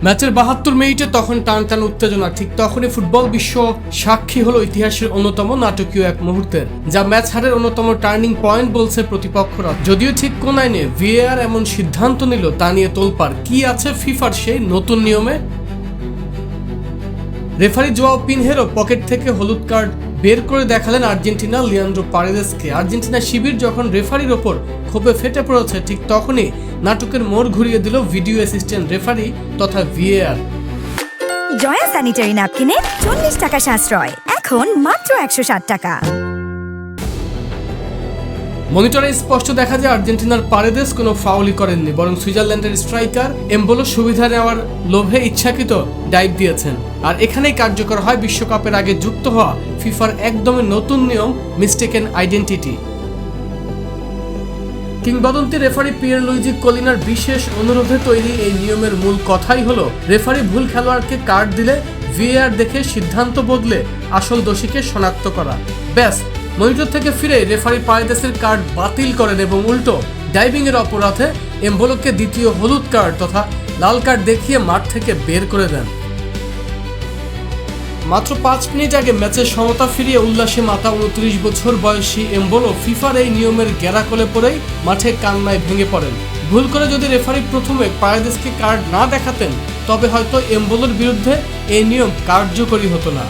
ম্যাচের ৭২ মিনিটে তখন টান টান উত্তেজনা, ঠিক তখনই ফুটবল বিশ্ব সাক্ষী হলো ইতিহাসের অন্যতম নাটকীয় এক মুহূর্তের, যা ম্যাচ হারের অন্যতম টার্নিং পয়েন্ট বলছে প্রতিপক্ষরা। যদিও ঠিক কোন আইনে ভিএআর এমন সিদ্ধান্ত নিল তা নিয়ে তোলপাড়। কি আছে ফিফার সেই নতুন নিয়মে? রেফারি জোয়াও পিনহেরো পকেট থেকে হলুদ কার্ড বের করে দেখালেন আর্জেন্টিনা লিয়ান্ড্রো পারেদেসকে। আর্জেন্টিনা শিবির যখন রেফারির ওপর ক্ষোভে ফেটে পড়েছে, ঠিক তখনই নাটকের মোড় ঘুরিয়ে দিল ভিডিও অ্যাসিস্ট্যান্ট রেফারি তথা ভিএআর। জয়া স্যানিটারি ন্যাপকিনে 40 টাকা সাশ্রয়, এখন মাত্র 160 টাকা। মনিটরে স্পষ্ট দেখা যায় আর্জেন্টিনার পারেদেস কোনো ফাউলই করেননি, বরং সুইজারল্যান্ডের স্ট্রাইকার এমবোলো সুবিধা নেওয়ার লোভে ইচ্ছাকৃত ডাইভ দিয়েছেন। আর এখানেই কার্যকর হয় বিশ্বকাপের আগে যুক্ত হওয়া ফিফার একদমই নতুন নিয়ম, মিস্টেকেন আইডেন্টিটি। কিংবদন্তি রেফারি পিয়ের লুইজি কলিনার বিশেষ অনুরোধে তৈরি এই নিয়মের মূল কথাই হলো, রেফারি ভুল খেলোয়াড়কে কার্ড দিলে ভিএআর দেখে সিদ্ধান্ত বদলে আসল দোষীকে শনাক্ত করা। ব্যাস, মনিটর থেকে ফিরে রেফারি পারেদেসের কার্ড বাতিল করেন এবং উল্টো ডাইভিং এর অপরাধে এমবোলোকে দ্বিতীয় হলুদ কার্ড তথা লাল কার্ড দেখিয়ে মাঠ থেকে বের করে দেন। মাত্র 5 মিনিট আগে ম্যাচের সমতা ফিরিয়ে উল্লাসে মাতা 29 বছর বয়সী এমবোলো ফিফার এই নিয়মের গ্যারাকলে পড়েই মাঠে কান্নায় ভেঙে পড়েন। ভুল করে যদি রেফারি প্রথমে পারেদেসকে কার্ড না দেখাতেন, তবে হয়তো এমবোলোর বিরুদ্ধে এই নিয়ম কার্যকরী হতো না।